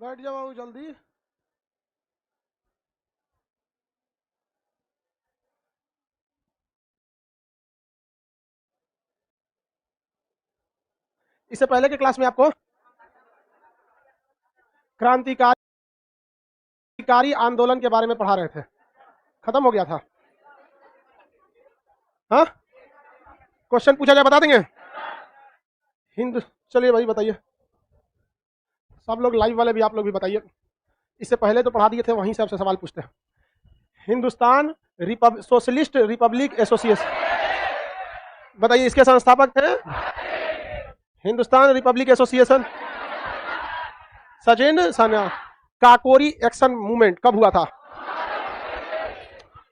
बैठ जाओ जल्दी। इससे पहले के क्लास में आपको क्रांतिकारी आंदोलन के बारे में पढ़ा रहे थे, खत्म हो गया था। हाँ, क्वेश्चन पूछा जाए बता देंगे? हिंदू, चलिए भाई बताइए, सब लोग लाइव वाले भी, आप लोग भी बताइए। इससे पहले तो पढ़ा दिए थे, वहीं से आपसे सवाल पूछते हैं। हिंदुस्तान सोशलिस्ट रिपब्लिक एसोसिएशन, बताइए इसके संस्थापक थे? Hindustan republic association, Sachin Sanyal. Kakori action movement कब हुआ था?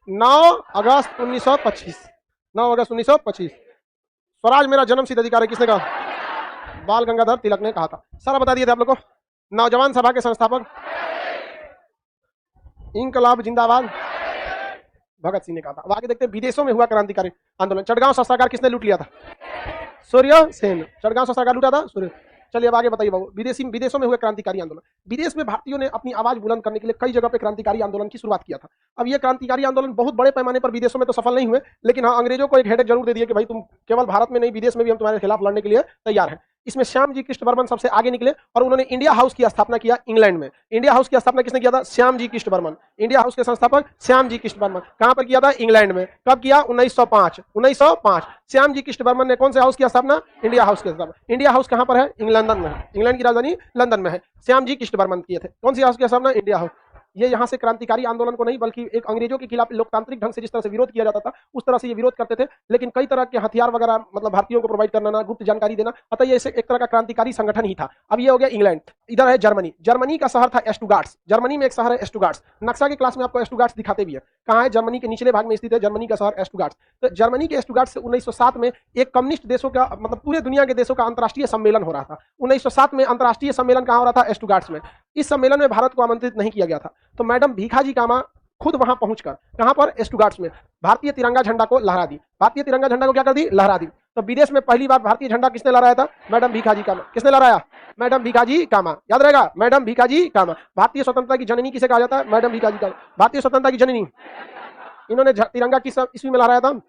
9 अगस्त 1925। 9 अगस्त 1925। स्वराज मेरा जन्म सिद्ध अधिकार है, किसने कहा? बाल गंगाधर तिलक ने कहा था। सारा बता दिए थे आप लोग को। नौजवान सभा के संस्थापक इंकलाब जिंदाबाद भगत सिंह ने कहा था। अब आगे देखते हैं, विदेशों में हुआ क्रांतिकारी आंदोलन। चटगांव शस्त्रागार किसने लूट लिया था? सूर्य सेन। चटगांव शस्त्रागार लूटा था सूर्य। चलिए अब आगे बताइए बाबू, विदेशों में हुए क्रांतिकारी आंदोलन। विदेश में भारतीयों ने अपनी आवाज बुलंद करने के लिए कई जगह पे क्रांतिकारी आंदोलन की शुरुआत किया था। अब ये क्रांतिकारी आंदोलन बहुत बड़े पैमाने पर विदेशों में तो सफल नहीं हुए, लेकिन हाँ, अंग्रेजों को एक हेडेक जरूर दे दिया कि भाई तुम केवल भारत में नहीं, विदेश में भी हम तुम्हारे खिलाफ लड़ने के लिए तैयार हैं। इसमें श्याम जी कृष्ण बर्मन सबसे आगे निकले और उन्होंने इंडिया हाउस की स्थापना किया इंग्लैंड में। इंडिया हाउस की स्थापना किसने किया था? श्याम जी कृष्ण बर्मन। इंडिया हाउस के संस्थापक श्याम जी कृष्ण बर्मन। कहां पर किया था? इंग्लैंड में। कब किया? 1905। 1905 श्याम जी कृष्ण बर्मन ने कौन से हाउस की स्थापना? इंडिया हाउस की स्थापना। इंडिया हाउस कहां पर है? लंदन में है। इंग्लैंड की राजधानी लंदन में है। श्याम जी कृष्ण बर्मन किए थे। कौन सी हाउस की स्थापना? India house. ये यहाँ से क्रांतिकारी आंदोलन को नहीं, बल्कि एक अंग्रेजों के खिलाफ लोकतांत्रिक ढंग से जिस तरह से विरोध किया जाता था, उस तरह से ये विरोध करते थे। लेकिन कई तरह के हथियार वगैरह मतलब भारतीयों को प्रोवाइड करना, गुप्त जानकारी देना, अतः ये एक तरह का क्रांतिकारी संगठन ही था। अब ये हो गया इंग्लैंड। इधर है जर्मनी। जर्मनी का शहर था एस्टुगार्ट्स। जर्मनी में एक शहर है एस्टुगार्ट्स। नक्शा के क्लास में आपको एस्टुगार्ट्स दिखाते भी है। कहाँ है? जर्मनी के निचले भाग में स्थित है जर्मनी का शहर एस्टुगार्ट्स। तो जर्मनी के एस्टुगार्ट्स से 1907 में एक कम्युनिस्ट देशों का मतलब पूरे दुनिया के देशों का अंतर्राष्ट्रीय सम्मेलन हो रहा था। 1907 में अंतर्राष्ट्रीय सम्मेलन कहाँ हो रहा था? एस्टुगार्ट्स में। इस सम्मेलन में भारत को आमंत्रित नहीं किया गया था। तो मैडम भीखाजी कामा खुद वहां पहुंचकर, कहां पर? एस्टुगार्ट्स में, भारतीय तिरंगा झंडा को लहरा दी। भारतीय तिरंगा झंडा को क्या कर दी? लहरा दी। तो विदेश में पहली बार भारतीय झंडा किसने लहराया था? मैडम भीखाजी कामा। किसने लहराया? मैडम भीखाजी कामा। याद रहेगा, मैडम भीखाजी कामा। भारतीय स्वतंत्रता की जननी किसे कहा जाता है? मैडम भीखाजी कामा। भारतीय स्वतंत्रता की जननी। इन्होंने तिरंगा किस ईस्वी में लहराया था?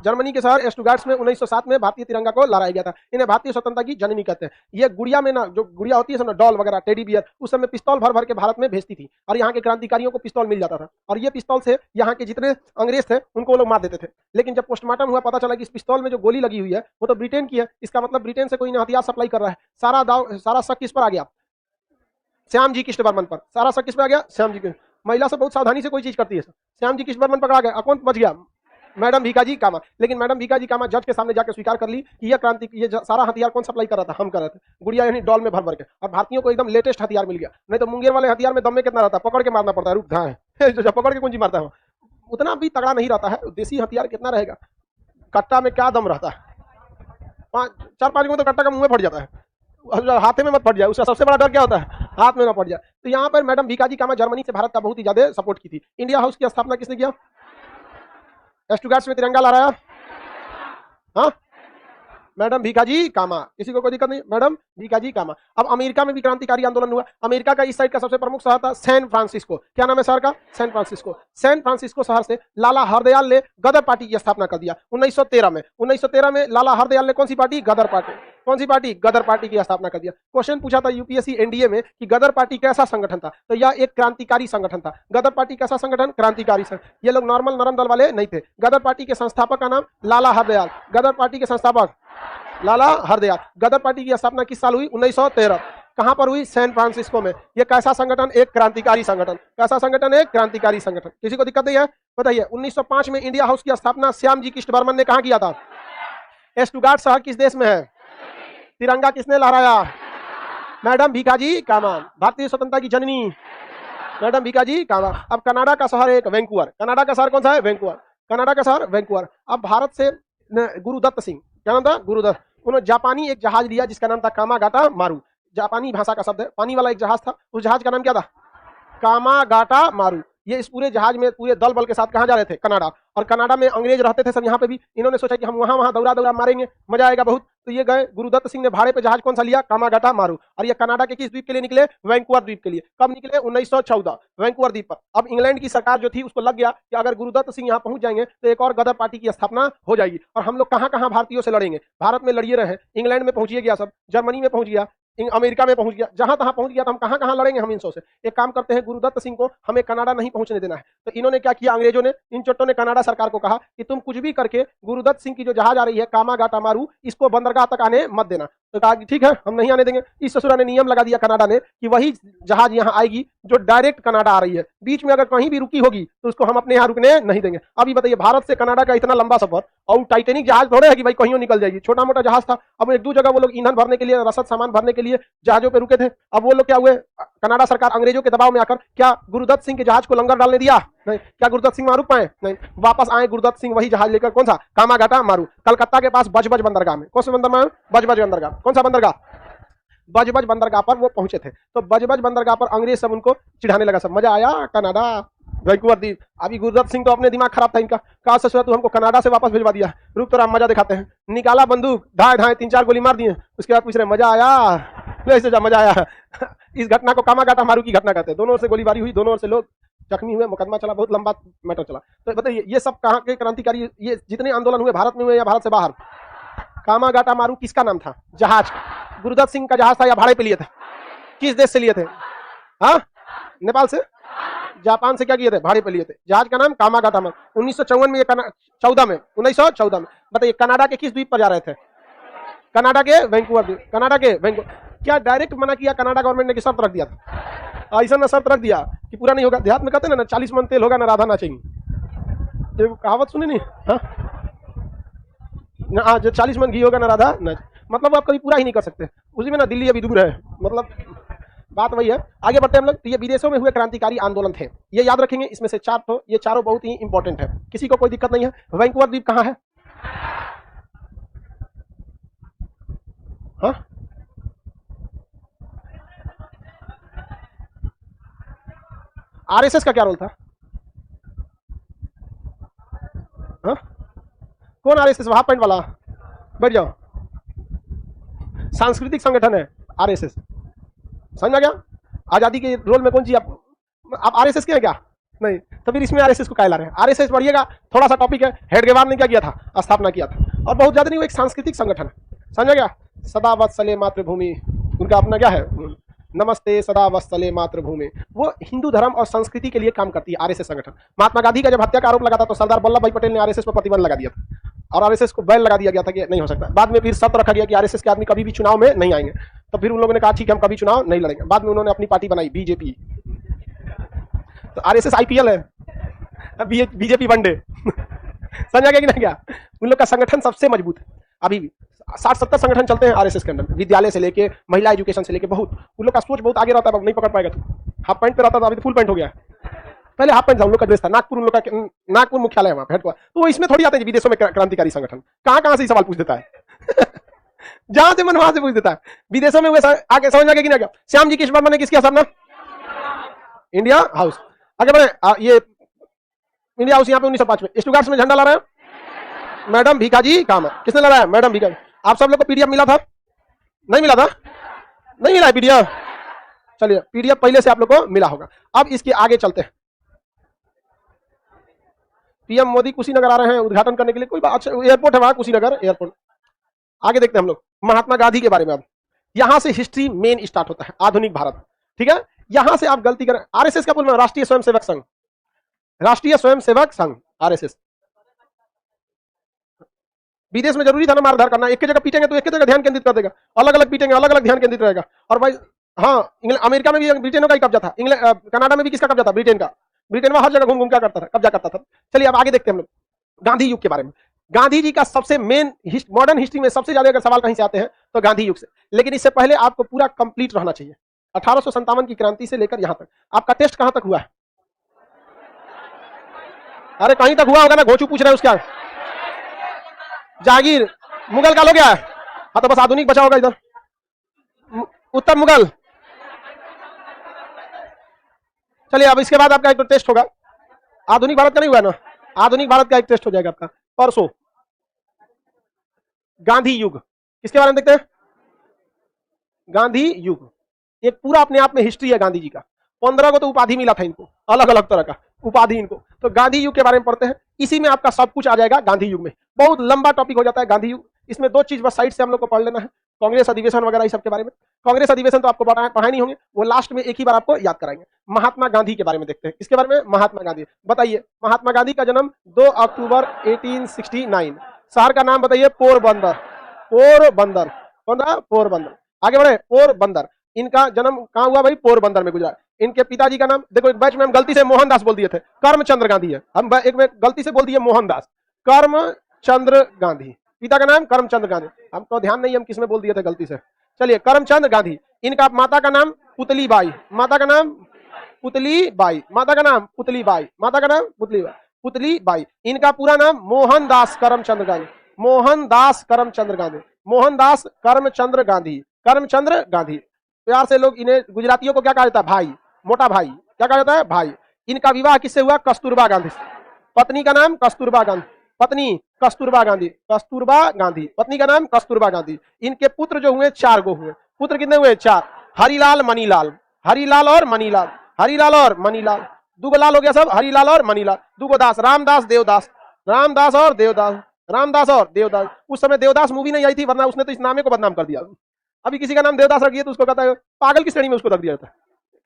जर्मनी के शहर एस्टुगार्ट्स में 1907 में भारतीय तिरंगा को लहराया गया था। इन्हें भारतीय स्वतंत्रता की जननी कहते हैं। ये गुड़िया में ना, जो गुड़िया होती है सब ना, डॉल वगैरह, टेडी बियर, उस समय पिस्तौल भर भर के भारत में भेजती थी और यहाँ के क्रांतिकारियों को पिस्तौल मिल जाता था और ये पिस्तौल से यहाँ के जितने अंग्रेज थे उनको वो लोग मार देते थे। लेकिन जब पोस्टमार्टम हुआ, पता चला कि इस पिस्तौल में जो गोली लगी हुई है वो तो ब्रिटेन की है। इसका मतलब ब्रिटेन से कोई हथियार सप्लाई कर रहा है। सारा शक किस पर आ गया? श्याम जी कृष्ण बर्मन पर। सारा शक किस पर आ गया? श्याम जी। महिला से बहुत सावधानी से कोई चीज करती है। श्याम जी कृष्ण बर्मन पकड़ा गया। कौन बच गया? मैडम भीखाजी कामा। लेकिन मैडम भीखाजी कामा जज के सामने जाकर स्वीकार कर ली कि यह क्रांति, ये सारा हथियार कौन सप्लाई कर रहा था? हम कर रहे थे। गुड़िया यानी डॉल में भर भर के। और भारतीयों को एकदम लेटेस्ट हथियार मिल गया। नहीं तो मुंगेर वाले हथियार में दम में कितना रहता है? पकड़ के मारना पड़ता है, रुक है जो पकड़ के कुंजी मारता है उतना भी तगड़ा नहीं रहता है। देसी हथियार कितना रहेगा? कट्टा में क्या दम रहता है? 4-5 को तो कट्टा का मुंह में फट जाता है, हाथ में मत फट जाए। उसका सबसे बड़ा डर क्या होता है? हाथ में ना फट जाए। तो यहाँ पर मैडम भीखाजी कामा जर्मनी से भारत का बहुत ही ज्यादा सपोर्ट की थी। इंडिया हाउस की स्थापना किसने किया? एस्टुगार्ट्स में तिरंगा लहराया, हाँ, मैडम भीखाजी कामा। किसी को कोई दिक्कत नहीं? मैडम भीखाजी कामा। अब अमेरिका में भी क्रांतिकारी आंदोलन हुआ। अमेरिका का इस साइड का सबसे प्रमुख शहर था सैन फ्रांसिस्को। क्या नाम है शहर का? San Francisco. सैन फ्रांसिस्को शहर से लाला हरदयाल ने गदर पार्टी की स्थापना कर दिया 1913 में। 1913 में लाला हरदयाल ने कौन सी पार्टी? गदर पार्टी। कौन सी पार्टी? गदर पार्टी की स्थापना कर दिया। क्वेश्चन पूछा था यूपीएससी एनडीए में कि गदर पार्टी कैसा संगठन था? तो यह एक क्रांतिकारी संगठन था। गदर पार्टी कैसा संगठन? क्रांतिकारी संगठन। ये लोग नॉर्मल नरम दल वाले नहीं थे। गदर पार्टी के संस्थापक का नाम लाला हरदयाल। गदर पार्टी के संस्थापक लाला हरदयाल। गदर पार्टी की स्थापना किस साल हुई? 1913। कहां पर हुई? सैन फ्रांसिस्को में। यह कैसा संगठन? एक क्रांतिकारी संगठन। कैसा संगठन? एक क्रांतिकारी संगठन। किसी को दिक्कत नहीं है? बताइए। 1905 में इंडिया हाउस की स्थापना श्याम जी कृष्ण बर्मन ने कहां किया था? एस्टुगार्ट शहर किस देश में है? तिरंगा किसने लहराया? मैडम भीखाजी कामा। भारतीय स्वतंत्रता की जननी मैडम भीखाजी कामा। अब कनाडा का शहर एक वैंकूवर। कनाडा का शहर कौन सा है? वैंकूवर। कनाडा का शहर वैंकूवर। अब भारत से गुरुदत्त सिंह, क्या नाम था? गुरुदत्त। उन्होंने जापानी एक जहाज लिया जिसका नाम था कामागाटा मारू। जापानी भाषा का शब्द है। पानी वाला एक जहाज था, उस जहाज का नाम क्या था? कामागाटा मारू। ये इस पूरे जहाज में पूरे दल बल के साथ कहाँ जा रहे थे? कनाडा। और कनाडा में अंग्रेज रहते थे सब यहाँ पे भी। इन्होंने सोचा कि हम वहाँ वहाँ दौड़ा दौड़ा मारेंगे, मजा आएगा बहुत। तो ये गए, गुरुदत्त सिंह ने भाड़े पे जहाज कौन सा लिया? कामागाटा मारू। और ये कनाडा के किस द्वीप के लिए निकले? वैंकूवर द्वीप के लिए। कब निकले? 1914 वैंकूवर द्वीप पर। अब इंग्लैंड की सरकार जो थी उसको लग गया कि अगर गुरुदत्त सिंह यहाँ पहुंच जाएंगे तो एक और गदर पार्टी की स्थापना हो जाएगी और हम लोग कहाँ कहाँ भारतीयों से लड़ेंगे। भारत में लड़िए रहे, इंग्लैंड में पहुंचिए गया सब, जर्मनी में पहुंच गया, अमेरिका में पहुंच गया, जहां तहां पहुंच गया। तो हम कहां कहां लड़ेंगे हम इनसो से? एक काम करते हैं, गुरुदत्त सिंह को हमें कनाडा नहीं पहुंचने देना है। तो इन्होंने क्या किया? अंग्रेजों ने, इन चोटों ने कनाडा सरकार को कहा कि तुम कुछ भी करके गुरुदत्त सिंह की जो जहाज आ रही है कामागाटा मारू, इसको बंदरगाह तक आने मत देना। तो कहा कि ठीक है, हम नहीं आने देंगे। इस ससुरा ने नियम लगा दिया कनाडा ने कि वही जहाज यहाँ आएगी जो डायरेक्ट कनाडा आ रही है, बीच में अगर कहीं भी रुकी होगी तो उसको हम अपने यहाँ रुकने नहीं देंगे। अभी बताइए, भारत से कनाडा का इतना लंबा सफर, और टाइटेनिक जहाज थोड़े है कि भाई कहीं निकल जाएगी, छोटा मोटा जहाज था। अब एक दो जगह वो लोग ईंधन भरने के लिए, रसद सामान भरने के लिए जहाजों पे रुके थे। अब वो लोग क्या हुए? कनाडा सरकार अंग्रेजों के दबाव में आकर क्या गुरुदत्त सिंह के जहाज को लंगर डालने दिया? नहीं। क्या गुरुदत्त सिंह वहां रुक पाए? नहीं। वापस आए गुरुदत्त सिंह वही जहाज लेकर, कौन सा? कामागाटा मारू, कलकत्ता के पास बजबज बंदरगाह में। कौन सा बंदरगाह? बजबज बंदरगाह। कौन सा बंदरगाह? बजबज बंदरगाह पर वो पहुंचे थे। तो बजबज बंदरगाह पर अंग्रेज सब उनको चिढ़ाने लगा, सब मजा आया कनाडा वैंकूवर द्वीप। अभी गुरुदत्त सिंह तो अपने दिमाग खराब था इनका, कहा ससुरा तू हमको कनाडा से वापस भिजवा दिया, रुक तो मजा दिखाते हैं। निकाला बंदूक, ढाई ढाई 3-4 गोली मार दिए। उसके बाद पूछ रहे मजा आया? ऐसे मजा आया। इस घटना को कामागाटा मारू की घटना कहते हैं। दोनों ओर से गोलीबारी हुई, दोनों ओर से लोग जख्मी हुए, मुकदमा चला, बहुत लंबा मैटर चला। तो बताइए ये सब कहाँ के क्रांतिकारी, ये जितने आंदोलन हुए भारत में हुए या भारत से बाहर? कामागाटा मारू किसका नाम था? जहाज। गुरुदत्त सिंह का जहाज था या भाड़े पे लिए थे? किस देश से लिए थे? हाँ, नेपाल से? जापान से क्या किए थे? भाड़े पे लिए थे। जहाज का नाम कामागाटा मारू। 1954 में, 1914 में। बताइए कनाडा के किस द्वीप पर जा रहे थे? कनाडा के वैंकूवर द्वीप। कनाडा के वैंकूवर। क्या डायरेक्ट मना किया कनाडा गवर्नमेंट ने कि शर्त रख दिया था? ऐसा ना शर्त रख दिया कि पूरा नहीं होगा। देहात में कहते ना 40 मन तेल होगा ना राधा नाचेंगी, ये कहावत सुनी नहीं? हाँ, ना जो 40 मन घी होगा ना राधा नाच, मतलब आप कभी पूरा ही नहीं कर सकते। उसी में ना दिल्ली अभी दूर है, मतलब बात वही है। आगे बढ़ते हैं हम लोग। तो ये विदेशों में हुए क्रांतिकारी आंदोलन थे, ये याद रखेंगे। इसमें से 4 तो, ये चारों बहुत ही इंपॉर्टेंट है, किसी को कोई दिक्कत नहीं है। वैंकूवर द्वीप कहाँ है? हाँ, आरएसएस का क्या रोल था? हाँ, कौन आरएसएस? हाफ पैंट वाला, बैठ जाओ। सांस्कृतिक संगठन है आरएसएस, समझ में गया? आजादी के रोल में कौन सी आप आरएसएस के हैं क्या? नहीं। तो फिर इसमें आरएसएस को क्या ला रहे हैं? आरएसएस पढ़िएगा, थोड़ा सा टॉपिक है। हेडगेवार ने क्या किया था? स्थापना किया था, और बहुत ज्यादा नहीं, वो एक सांस्कृतिक संगठन है, समझ गया? सदा वत्सले मातृभूमि, उनका अपना क्या है? नमस्ते सदा वत्सले मातृभूमि। वो हिंदू धर्म और संस्कृति के लिए काम करती है आरएसएस संगठन। महात्मा गांधी का जब हत्या का आरोप लगा था तो सरदार वल्लभ भाई पटेल ने आरएसएस पर प्रतिबंध लगा दिया था, और आरएसएस को बैन लगा दिया गया था कि नहीं हो सकता। बाद में फिर शर्त रखा गया कि आरएसएस के आदमी कभी भी चुनाव में नहीं आएंगे। तो फिर उन लोगों ने कहा ठीक है, हम कभी चुनाव नहीं लड़ेंगे। बाद में उन्होंने अपनी पार्टी बनाई, बीजेपी। तो आरएसएस आईपीएल है, बीजेपी वनडे। समझा गया कि नहीं? क्या उन लोग का संगठन सबसे मजबूत है अभी भी। 60-70 संगठन चलते हैं आरएसएस के अंदर, विद्यालय से लेके महिला एजुकेशन से लेके, बहुत उन लोग का सोच बहुत आगे रहता है। नहीं पकड़ पाएगा तू। हाफ पैंट पे रहता था, अभी तो फुल पैंट हो गया। पहले हाफ पैंट था, उन लोग का ड्रेस था। नागपुर, उन लोग का नागपुर मुख्यालय है वहाँ हेड। तो वो इसमें थोड़ी आते हैं विदेशों में क्रांतिकारी संगठन। कहाँ कहाँ से सवाल पूछ देता है। जहां से मन वहां से पूछ देता है। विदेशों में आगे समझ आगे कि ना? क्या श्याम जी किस बार मैंने किसकी स्थापना? India house. आगे बढ़े। ये इंडिया हाउस यहाँ पे 1905 में स्टुटगार्ट में झंडा ला रहे हैं मैडम भीखाजी कामा। किसने लगा है? मैडम भीखाजी। आप सब लोग को पीडीएफ मिला था? नहीं मिला था? नहीं मिला है पीडीएफ? चलिए, पीडीएफ पहले से आप लोग को मिला होगा। अब इसके आगे चलते हैं। पीएम मोदी कुशीनगर आ रहे हैं उद्घाटन करने के लिए। कोई बात, अच्छा एयरपोर्ट है वहां, कुशीनगर एयरपोर्ट। आगे देखते हैं हम लोग महात्मा गांधी के बारे में। अब यहां से हिस्ट्री मेन स्टार्ट होता है, आधुनिक भारत। ठीक है, यहां से आप गलती करें। आरएसएस का बोल रहा, राष्ट्रीय स्वयंसेवक संघ। राष्ट्रीय स्वयंसेवक संघ आरएसएस। विदेश में जरूरी था ना मारधार करना, एक जगह पीटेंगे तो एक जगह ध्यान केंद्रित कर देगा, अलग अलग पीटेंगे अलग अलग ध्यान केंद्रित रहेगा। और भाई हाँ, अमेरिका में भी ब्रिटेन का ही कब्जा था, कनाडा में भी किसका कब्जा था? ब्रिटेन का। ब्रिटेन में हर जगह घूम घूम क्या करता था? कब्जा करता था। चलिए अब आगे देखते हैं हम लोग गांधी युग के बारे में। गांधी जी का सबसे मेन मॉडर्न हिस्ट्री में सबसे ज्यादा अगर सवाल कहीं से आते हैं तो गांधी युग से। लेकिन इससे पहले आपको पूरा कंप्लीट रहना चाहिए। 1857 की क्रांति से लेकर यहां तक आपका टेस्ट कहां तक हुआ है? अरे कहीं तक हुआ होगा ना, घोचू पूछ रहे हैं उसका। जागीर मुगल काल हो गया। हाँ तो बस आधुनिक बचा होगा इधर, उत्तर मुगल। चलिए अब इसके बाद आपका एक तो टेस्ट होगा। आधुनिक भारत का नहीं हुआ ना, आधुनिक भारत का एक टेस्ट हो जाएगा आपका परसों। गांधी युग किसके बारे में देखते हैं? गांधी युग एक पूरा अपने आप में हिस्ट्री है गांधी जी का। 15 को तो उपाधि मिला था इनको, अलग अलग तरह का उपाधि इनको। तो गांधी युग के बारे में पढ़ते हैं, इसी में आपका सब कुछ आ जाएगा गांधी युग में। बहुत लंबा टॉपिक हो जाता है गांधी युग। इसमें दो चीज बस साइड से हम लोग को पढ़ लेना है, कांग्रेस अधिवेशन वगैरह इस सब के बारे में। कांग्रेस अधिवेशन तो आपको पढ़ाए नहीं होंगे, वो लास्ट में एक ही बार आपको याद कराएंगे। महात्मा गांधी के बारे में देखते हैं। इसके बारे में महात्मा गांधी बताइए। महात्मा गांधी का जन्म 2 अक्टूबर 1869। शहर का नाम बताइए पोरबंदर। पोरबंदर, पोरबंदर। आगे बढ़े, पोरबंदर। इनका जन्म कहां हुआ भाई? पोरबंदर में गुजरा। इनके पिताजी का नाम देखो, एक बैच में हम गलती से मोहनदास बोल दिए थे, करमचंद्र गांधी है। हम एक में गलती से बोल दिए मोहनदास, करमचंद्र गांधी। पिता का नाम करमचंद्र गांधी। हमको ध्यान नहीं हम किस में बोल दिए थे गलती से। चलिए, करमचंद गांधी। इनका माता का नाम पुतली बाई। माता का नाम पुतली बाई। माता का नाम पुतली बाई। माता का नाम पुतली बाई। पुतली बाई। इनका पूरा नाम मोहनदास करमचंद्र गांधी। मोहनदास करमचंद्र गांधी। मोहनदास करमचंद्र गांधी। करमचंद्र गांधी। प्यार से लोग इन्हें गुजरातियों को क्या कहा जाता है? भाई, मोटा भाई। क्या कहा जाता है? भाई। इनका विवाह किससे हुआ? कस्तूरबा गांधी। पत्नी का नाम कस्तूरबा गांधी। पत्नी कस्तूरबा गांधी। कस्तूरबा गांधी। पत्नी का नाम कस्तूरबा गांधी। इनके पुत्र जो हुए 4 गो हुए। पुत्र कितने हुए? 4। हरिलाल, मनीलाल। हरिलाल और मनीलाल। हरिलाल और मनीलाल। 2 गो लाल हो गया सब, हरिलाल और मनीलाल। 2 गो दास, रामदास, देवदास। रामदास और देवदास। रामदास और देवदास। उस समय देवदास मूवी नहीं आई थी, वरना उसने तो इस नामे को बदनाम कर दिया। अभी किसी का नाम देवदास रख दिया तो उसको कहता है पागल की श्रेणी में उसको रख दिया जाता है।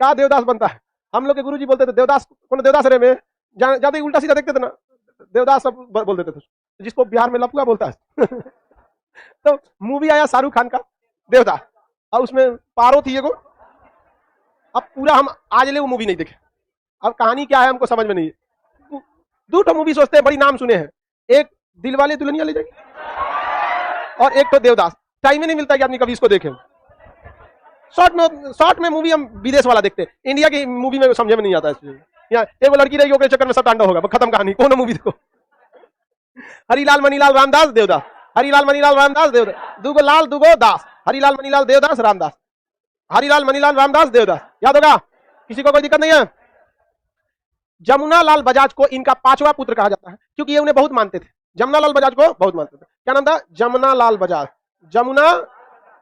क्या देवदास बनता है? हम लोग के गुरुजी बोलते थे देवदास, कौन देवदास रे में जाते ही उल्टा सीधा देखते थे ना, देवदास सब बोल देते थे, जिसको बिहार में लपुआ बोलता है। तो मूवी आया शाहरुख खान का देवदास, और उसमें पारो थी एगो। अब पूरा हम आज ले वो मूवी नहीं देखे, अब कहानी क्या है हमको समझ में नहीं है। 2 मूवी सोचते हैं, बड़ी नाम सुने हैं, एक दिलवाले दुल्हनिया ले जाएंगे और एक तो देवदास। टाइम ही नहीं मिलता कि आदमी कभी इसको देखे। शॉर्ट में मूवी हम विदेश वाला देखते हैं, इंडिया की मूवी में समझ में नहीं आता है। यहाँ एक लड़की रहेगी, ओकरे चक्कर में सब तांडव होगा, खत्म कहानी। कौन मूवी देखो? हरिलाल, मनीलाल, रामदास, देवदास। हरिलाल, मनीलाल, रामदास, देवदास। 2 गो लाल, 2 गो दास। हरिलाल, मनीलाल, देवदास, रामदास। हरिलाल, मनीलाल, रामदास, देवदास। याद होगा? किसी को कोई दिक्कत नहीं है? जमुना लाल बजाज को इनका 5वां पुत्र कहा जाता है, क्योंकि ये उन्हें बहुत मानते थे। जमुना लाल बजाज को बहुत मानते थे। क्या नाम था? जमुना लाल बजाज। जमुना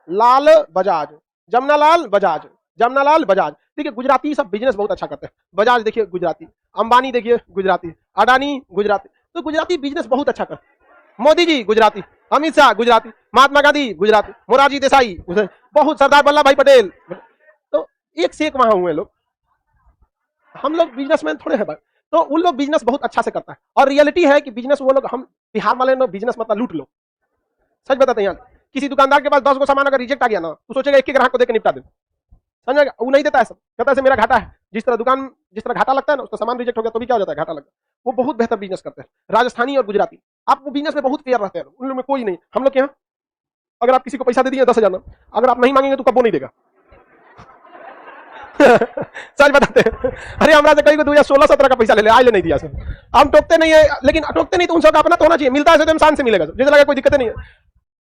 लाल बजाज। जमुना लाल बजाज। जमुना लाल बजाज। देखिए, गुजराती सब बिजनेस बहुत अच्छा करते हैं। बजाज देखिए गुजराती, अंबानी देखिए गुजराती, अडानी गुजराती। तो गुजराती बिजनेस बहुत अच्छा करते हैं। मोदी जी गुजराती, अमित शाह गुजराती, महात्मा गांधी गुजराती, मोरारजी देसाई, बहुत, सरदार वल्लभ भाई पटेल। तो एक से एक वहां हुए लोग। हम लोग बिजनेसमैन थोड़े हैं भाई। तो उन लोग बिजनेस बहुत अच्छा से करता है, और रियलिटी है कि बिजनेस वो लोग, हम बिहार वाले लोग बिजनेस मतलब लूट लो। सच बताते हैं, किसी दुकानदार के पास 10 गो सामान अगर रिजेक्ट आ गया ना, तो सोचेगा एक ग्राहक को देकर निपटा दे। समझेगा? वो नहीं देता है सब, कहता है मेरा घाटा है। जिस तरह घाटा लगता है ना, उसका सामान रिजेक्ट हो गया तो भी क्या हो जाता है? घाटा लगता है। वो बहुत बेहतर बिजनेस करते हैं, राजस्थानी और गुजराती। आप वो बिजनेस में बहुत फेयर रहते हैं, उन लोग में कोई नहीं। हम लोग के यहाँ अगर आप किसी को पैसा दे दिए 10,000 ना, अगर आप नहीं मांगेंगे तो कब वो नहीं देगा। सच बताते हैं। अरे हमरा से कहीं को 2016-17 का पैसा ले ले, आज ले नहीं दिया सर। हम टोकते नहीं है, लेकिन टोकते नहीं तो उन सबका अपना तो होना चाहिए। मिलता है तो इंसान से मिलेगा सर, जैसे लगा कोई दिक्कत नहीं है।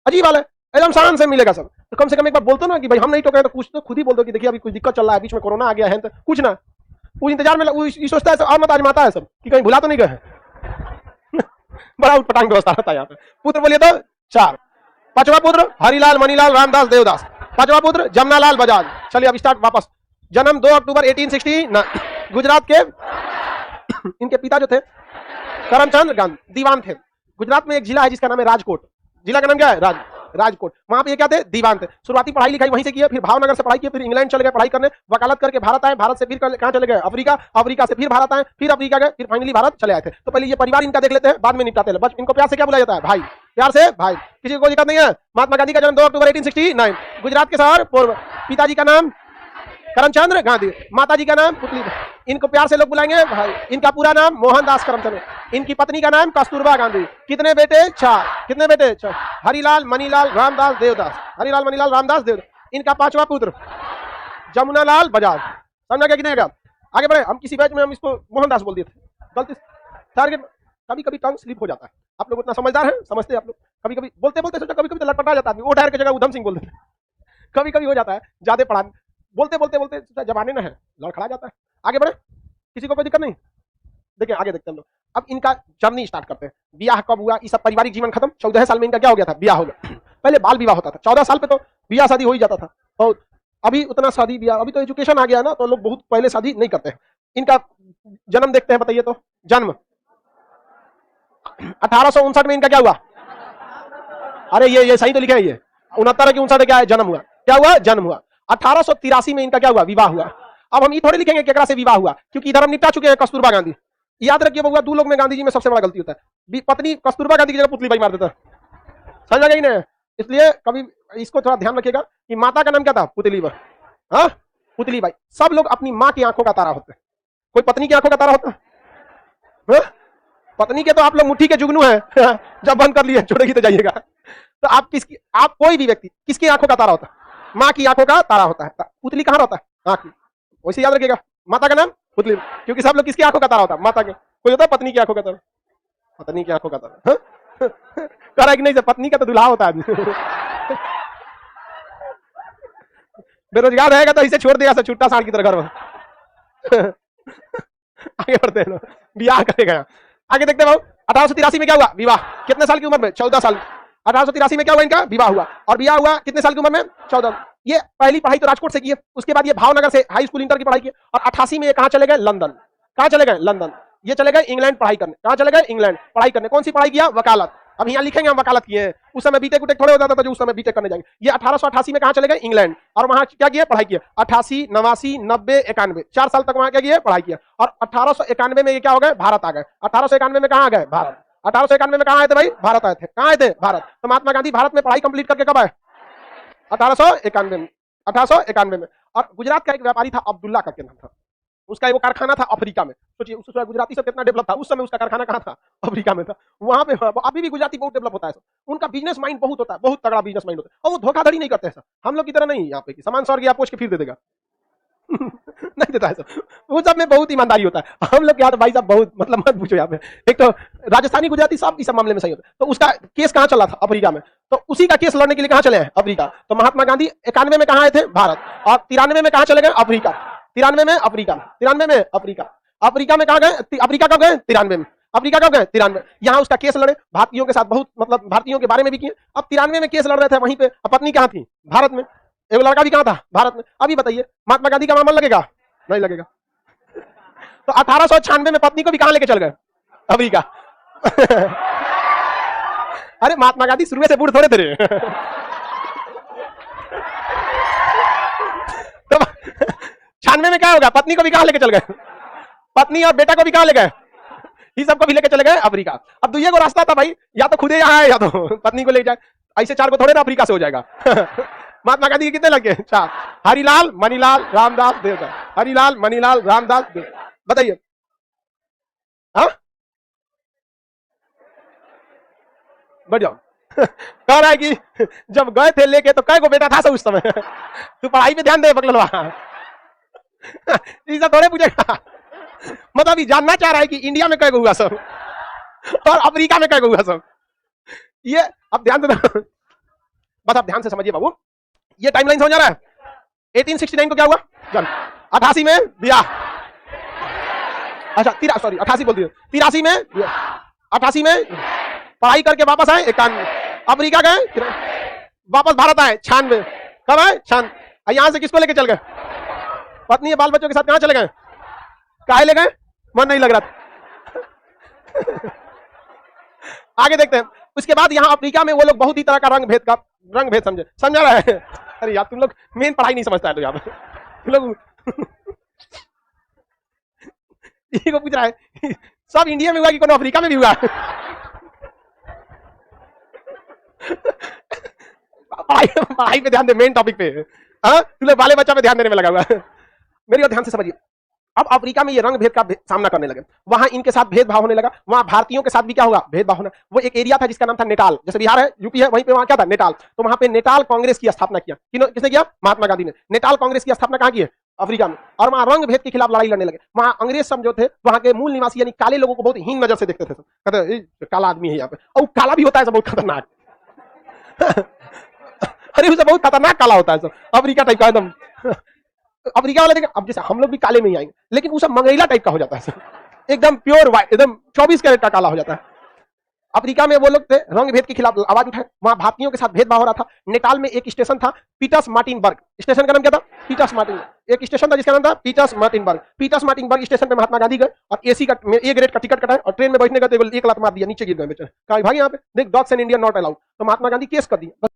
अजीब वाला है, एकदम शान से मिलेगा सर। तो कम से कम एक बार बोलते ना कि भाई हम नहीं टोके, तो कुछ तो खुद ही बोल दो कि देखिए अभी कुछ दिक्कत चल रहा है, बीच में कोरोना आ गया है, तो कुछ ना, वो इंतजार में ये सोचता है और मत आजमाता है सब कि कहीं भुला तो नहीं गए। बड़ा उटपटांग व्यवस्था रहता है यहाँ पे। पुत्र बोलिए तो 4। 5वां पुत्र हरिलाल, मनीलाल, रामदास, देवदास। 5वां पुत्र जमुना लाल बजाज। चलिए अब स्टार्ट वापस। जन्म 2 अक्टूबर 1869, गुजरात के। इनके पिता जो थे करमचंद गांधी, दीवान थे। गुजरात में एक जिला है जिसका नाम है राजकोट। जिला का नाम क्या है? राजकोट। वहां पे ये क्या थे? दीवान थे। शुरुआती पढ़ाई लिखाई वहीं से की है, फिर भावनगर से पढ़ाई की, फिर इंग्लैंड चले गए पढ़ाई करने, वकालत करके भारत आए, भारत से फिर कहां चले गए? अफ्रीका, अफ्रीका से फिर भारत आए, फिर अफ्रीका गए, फिर फाइनली भारत चले आए थे। तो पहले ये परिवार इनका देख लेते हैं, बाद में निपटाते हैं। बस इनको प्यार से क्या बुलाया जाता है? भाई। प्यार से भाई, किसी को कोई दिक्कत नहीं है। महात्मा गांधी का जन्म 2 अक्टूबर 1869, गुजरात के शहर पोरबंदर। पिताजी का नाम करमचंद्र गांधी, माताजी का नाम पुतली। इनको प्यार से लोग बुलाएंगे भाई। इनका पूरा नाम मोहनदास करमचंद। इनकी पत्नी का नाम कस्तूरबा गांधी। कितने बेटे? 4। कितने बेटे? 4। हरिलाल, मनीलाल, रामदास, देवदास। हरिलाल, मनीलाल, रामदास, देवदास। इनका 5वां पुत्र जमुना लाल बजाज। समझा क्या? कितने का? आगे बढ़े। हम किसी बैच में हम इसको मोहनदास बोल दिए थे, गलती टारगेट। कभी कभी टंग स्लिप हो जाता है। आप लोग उतना समझदार हैं, समझते हैं आप लोग। कभी कभी बोलते बोलते सोचा, कभी कभी तो लटपटा जाता है। वो डायर की जगह उधम सिंह बोल देते। कभी कभी हो जाता है, ज्यादा पढ़ा बोलते बोलते बोलते जमाने में है, लड़खड़ा जाता है। आगे बढ़े, किसी को कोई दिक्कत नहीं। देखिए आगे देखते हैं हम लोग। अब इनका जर्नी स्टार्ट करते हैं। ब्याह कब हुआ, ये सब पारिवारिक जीवन खत्म। 14 साल में इनका क्या हो गया था, ब्याह हो गया। पहले बाल विवाह होता था, 14 साल पे तो ब्याह शादी हो ही जाता था। और अभी उतना शादी ब्याह, अभी तो एजुकेशन आ गया ना, तो लोग बहुत पहले शादी नहीं करते हैं। इनका जन्म देखते हैं, बताइए तो। जन्म 1859 में इनका क्या हुआ? अरे ये सही तो लिखा है, ये 69 की 59 क्या है, जन्म हुआ। क्या हुआ? जन्म हुआ। 1883 में इनका क्या हुआ? विवाह हुआ। अब हम ये थोड़े लिखेंगे केकरा से विवाह हुआ, क्योंकि इधर हम निपटा चुके हैं कस्तूरबा गांधी। याद रखिए बउआ, दो लोग में गांधी जी में सबसे बड़ा गलती होता है। पत्नी कस्तूरबा गांधी की जगह पुतली बाई मार देता है, समझ गई ना। इसलिए कभी इसको थोड़ा ध्यान रखिएगा कि माता का नाम क्या था? पुतली बाई। हाँ, पुतली बाई। सब लोग अपनी माँ की आंखों का तारा होते हैं, कोई पत्नी की आंखों का तारा होता है? पत्नी के तो आप लोग मुट्ठी के जुगनू हैं। जब बंद कर लिए छोड़ेगी तो जाइएगा। तो आप किसकी, आप कोई भी व्यक्ति किसकी आंखों का तारा होता है? माँ की आंखों का तारा होता है। पुतली कहाँ होता है? आंख की। वैसे याद रखिएगा, माता का नाम पुतली, क्योंकि सब लोग किसकी आंखों का तारा होता है? माता के। कोई होता है पत्नी की आंखों का तारा? पत्नी की आंखों का तारा कह रहा है कि नहीं, पत्नी का तो दुल्हा होता है। बेरोजगार रहेगा तो इसे छोड़ देगा छुट्टा साड़ की तरह घर में। आगे बढ़ते हैं, ब्याह करेगा। आगे देखते हैं 1883 में क्या हुआ? विवाह। कितने साल की उम्र में? 14 साल। 1883 में क्या हुआ? इनका विवाह हुआ। और विवाह हुआ कितने साल की उम्र में? 14। ये पहली पढ़ाई तो राजकोट से की है, उसके बाद ये भावनगर से हाई स्कूल इंटर की पढ़ाई की। और 88 में ये कहां चले गए? लंदन। कहां चले गए? लंदन। ये चले गए इंग्लैंड पढ़ाई करने। कहां चले गए? इंग्लैंड पढ़ाई करने। कौन सी पढ़ाई किया? वकालत। अब यहाँ लिखेंगे हम वकालत किए हैं, उस समय बीटेक उटेक थोड़े हो जाता था, जो उस समय बीटेक करने जाएंगे। ये 1888 में कहां चले गए? इंग्लैंड। और वहां क्या किया? पढ़ाई किया। 88, 89, 90, 91, 4 साल तक वहां क्या किया? पढ़ाई किया। और 1891 में ये क्या हो गए? भारत आ गए। 1891 में कहां आ गए? भारत। 1891 में कहां आए थे भाई? भारत आए थे। कहां आए थे? भारत। तो महात्मा गांधी भारत में पढ़ाई कंप्लीट करके कब आए? 1891 में। 1891 में। और गुजरात का एक व्यापारी था, अब्दुल्ला करके नाम था उसका। वो कारखाना था अफ्रीका में। सोचिए उस समय गुजराती सब कितना डेवलप था, उस समय उसका कारखाना कहाँ था? अफ्रीका में था। वहां पे अभी भी गुजराती बहुत डेवलप होता है। उनका बिजनेस माइंड बहुत होता है, बहुत तगड़ा बिजनेस माइंड होता है। और वो धोखाधड़ी नहीं करते हैं। हम लोग की तरह नहीं, यहाँ पे कि सामान सर गया पोछ के फिर दे देगा। नहीं देता है सब, वो सब में बहुत ईमानदारी होता है। हम लोग यहाँ तो भाई साहब बहुत, मतलब मत पूछो। यहाँ पे एक तो राजस्थानी गुजराती सब इस मामले में सही होता है। तो उसका केस कहाँ चला था? अफ्रीका में। तो उसी का केस लड़ने के लिए कहाँ चले हैं? अफ्रीका। तो महात्मा गांधी 91 में कहाँ आए थे? भारत। और 93 में कहाँ चले गए? अफ्रीका। 93 में अफ्रीका। 93 में अफ्रीका। अफ्रीका में कहाँ गए? अफ्रीका कब गए? 93 में। अफ्रीका कब गए? 93। यहाँ उसका केस लड़े, भारतीयों के साथ बहुत, मतलब भारतीयों के बारे में भी किए। अब 93 में केस लड़ रहे थे वहीं पे। पत्नी कहाँ थी? भारत में। एक लड़का भी कहाँ था? भारत में। अभी बताइए महात्मा गांधी का मामला लगेगा? नहीं लगेगा। तो 1896 में पत्नी को भी कहां लेके चल गए? अफ्रीका। अरे महात्मा गांधी शुरू से बूढ़ थोड़े थे। तो 96 में क्या होगा? पत्नी को भी कहां लेके चल गए? पत्नी और बेटा को भी कहां ले गए? ये सबको भी लेके चले गए अफ्रीका। अब दुइये को रास्ता था भाई, या तो खुदे यहाँ है या तो पत्नी को ले जाए। ऐसे 4 को थोड़े ना अफ्रीका से हो जाएगा। महात्मा गांधी के कितने लगे? 4। हरिलाल, मनीलाल, रामदास, देवदास। हरिलाल, मनीलाल, रामदास, देवदास। बताइए। हाँ, बढ़ जाओ। कह रहा है कि जब गए थे लेके तो कै को बेटा था सब उस समय? तू पढ़ाई पे ध्यान दे बकलवा। ये सब थोड़े पूछेगा। मतलब ये जानना चाह रहा है कि इंडिया में कै को हुआ सब और अफ्रीका में कै को हुआ सब। ये अब ध्यान से, बस आप ध्यान से समझिए बाबू, ये टाइमलाइन समझ आ रहा है? 1869 को क्या हुआ? जन्म। 88 में ब्याह। अच्छा 88 बोल दिए। 83 में, 88 में पढ़ाई करके वापस आए 91। अफ्रीका गए, वापस भारत आए 96। कब आए? 96। यहां से किसको लेके चल गए? पत्नी बाल बच्चों के साथ कहां चले गए? काहे ले गए? मन नहीं लग रहा। आगे देखते हैं। उसके बाद यहाँ अफ्रीका में वो लोग बहुत ही तरह का रंग भेद समझे। समझा रहा है? अरे यार तुम लोग मेन पढ़ाई नहीं समझता है तो यहाँ पे तुम लोग ये को पूछ रहा है सब इंडिया में हुआ कि कौन अफ्रीका में भी हुआ? पढ़ाई पे ध्यान दे, मेन टॉपिक पे। हाँ, तुम लोग बाले बच्चा पे ध्यान देने में लगा हुआ है। मेरी और ध्यान से समझिए। अब अफ्रीका में ये रंग भेद का सामना करने लगे। वहां इनके साथ भेदभाव होने लगा। वहां भारतीयों के साथ भी क्या होगा? भेदभाव होना। वो एक एरिया था जिसका नाम था नेटाल, जैसे बिहार है, यूपी है, वहीं पे वहां क्या था? नेटाल। तो वहां पे नेटाल कांग्रेस की स्थापना किया। किसने किया? महात्मा गांधी ने। नेटाल कांग्रेस की स्थापना कहां की है? अफ्रीका में। और वहां रंग भेद के खिलाफ लड़ाई लड़ने लगे। वहां अंग्रेज सब जो थे, वहां के मूल निवासी यानी काले लोगों को बहुत हीन नजर से देखते थे। कहते काला आदमी है यहाँ पे, और काला भी होता है सब बहुत खतरनाक। अरे उसे बहुत खतरनाक काला होता है सब, अफ्रीका टाइप का एकदम। अफ्रीका वाले देखें, अब जैसे हम लोग भी काले में ही आएंगे, लेकिन वो सब मंगेला टाइप का हो जाता है सब। एकदम प्योर व्हाइट, एकदम 24 कैरेट का काला हो जाता है। अफ्रीका में वो लोग थे, रंग भेद के खिलाफ आवाज उठाए, वहां भारतीयों के साथ भेदभाव हो रहा था। नेटाल में एक स्टेशन था पीटर्स मार्टिनबर्ग, स्टेशन का नाम क्या था? Peters Martin. एक स्टेशन था जिसका नाम था पीटर्स मार्टिनबर्ग। पीटर्स मार्टिनबर्ग स्टेशन पे महात्मा गांधी गए और एसी का ए ग्रेड का टिकट कटाए और ट्रेन में बैठने का तो एक लात मार दिया, नीचे गिर गए बेचारे। कहा भाई यहाँ पे देख, dogs and Indian not allowed, तो महात्मा गांधी केस कर दिए।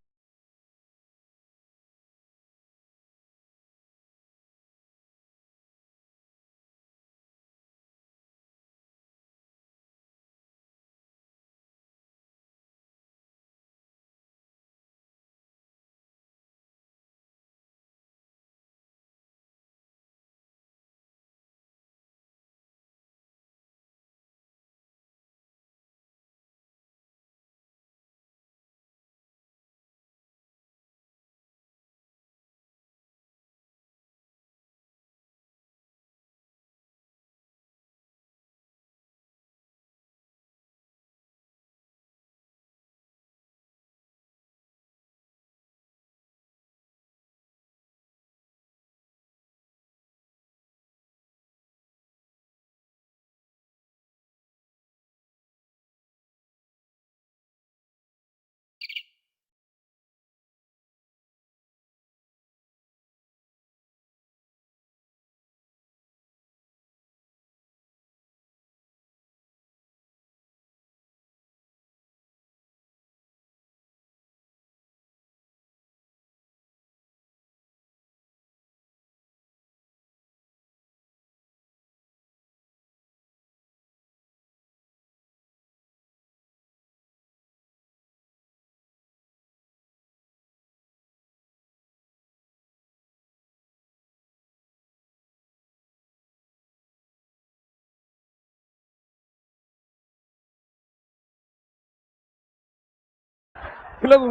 लोग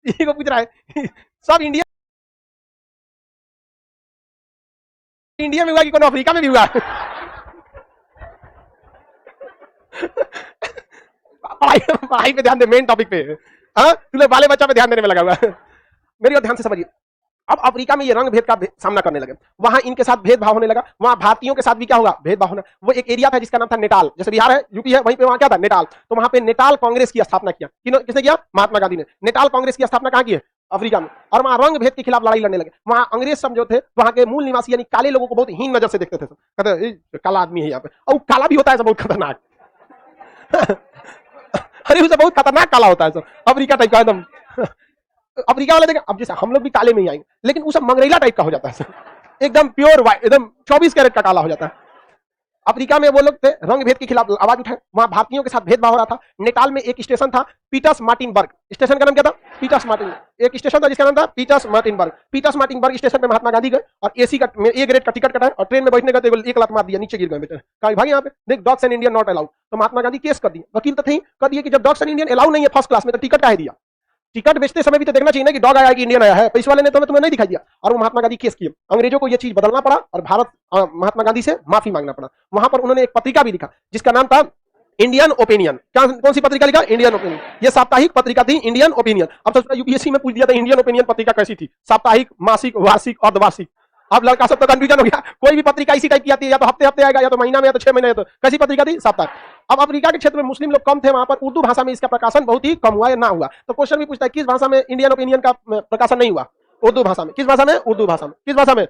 ये को पूछ रहा है सब इंडिया, इंडिया में हुआ कि कौन अफ्रीका में भी हुआ? पढ़ाई पढ़ाई पे ध्यान दे, मेन टॉपिक पे। हाँ, तू लोग बाले बच्चा पे ध्यान देने में लगा हुआ है। मेरी और ध्यान से समझिए। अब अफ्रीका में ये रंग भेद का सामना करने लगे, वहां इनके साथ भेदभाव होने लगा, वहां भारतीयों के साथ भी क्या होगा? भेदभाव होना। वो एक एरिया था जिसका नाम था नेटाल, जैसे बिहार है, यूपी है, वहीं पे वहां क्या था? नेटाल। तो वहां पे नेटाल कांग्रेस की स्थापना किया। किसने किया? महात्मा गांधी ने। नेटाल कांग्रेस की स्थापना कहां की है? अफ्रीका में। और वहां रंग भेद के खिलाफ लड़ाई लड़ने लगे। वहां अंग्रेज सब जो थे, वहां के मूल निवासी यानी काले लोगों को बहुत हीन नजर से देखते थे, कहते काला आदमी है यहाँ पे, और काला भी होता है, बहुत खतरनाक। अरे उसे बहुत खतरनाक काला होता है सर, अफ्रीका टाइप का एकदम। अफ्रीका वाले देखें, अब जैसे हम लोग भी काले में ही आएंगे, लेकिन उसे मंगरेला टाइप का हो जाता है सर, एकदम प्योर व्हाइट, एकदम 24 कैरेट का काला हो जाता है। अफ्रीका में वो लोग थे, रंग भेद के खिलाफ आवाज उठाए, वहां भारतीयों के साथ भेदभाव हो रहा था। नेटाल में एक स्टेशन था पीटर्स मार्टिनबर्ग, स्टेशन का नाम क्या था? Peters Martin. एक स्टेशन था जिसका नाम था पीटर्स मार्टिनबर्ग। पीटर्स मार्टिनबर्ग स्टेशन पे महात्मा गांधी गए और एसी का ए ग्रेड का टिकट कटाए और ट्रेन में बैठने का तो एक लात मार दिया, नीचे गिर गए बेचारे। कहा भाई यहाँ पे देख, dogs and Indian not allowed, तो महात्मा गांधी केस कर दिए। वकील तो थे कर दिए कि जब डॉग्स एंड इंडियन अलाउ नहीं है फर्स्ट क्लास में, तो टिकट काहे दिया? टिकट बेचते समय भी तो देखना चाहिए ना कि डॉग आया कि इंडियन आया है, पैसे वाले ने तो तुम्हें नहीं दिखाई दिया। और वो महात्मा गांधी केस किए, अंग्रेजों को यह चीज बदलना पड़ा और भारत महात्मा गांधी से माफी मांगना पड़ा। वहां पर उन्होंने एक पत्रिका भी लिखा जिसका नाम था इंडियन ओपिनियन। क्या, कौन सी पत्रिका लिखा? Indian opinion. ये साप्ताहिक पत्रिका थी, इंडियन ओपिनियन। अब तो यूपीएससी में पूछ दिया था इंडियन ओपिनियन पत्रिका कैसी थी, साप्ताहिक, मासिक, वार्षिक, अर्धवार्षिक। अब लड़का सब तो कंफ्यूजन हो गया, कोई भी पत्रिका इसी टाइप की आती है, या तो हफ्ते हफ्ते आएगा, या तो महीना में, या तो 6 महीने। तो कैसी पत्रिका थी? साप्ताहिक। अब अफ्रीका के क्षेत्र में मुस्लिम लोग कम थे, वहां पर उर्दू भाषा में इसका प्रकाशन बहुत ही कम हुआ या ना हुआ। तो क्वेश्चन भी पूछता है किस भाषा में इंडियन ओपिनियन का प्रकाशन नहीं हुआ? उर्दू भाषा में। किस भाषा में? उर्दू भाषा में। किस भाषा में?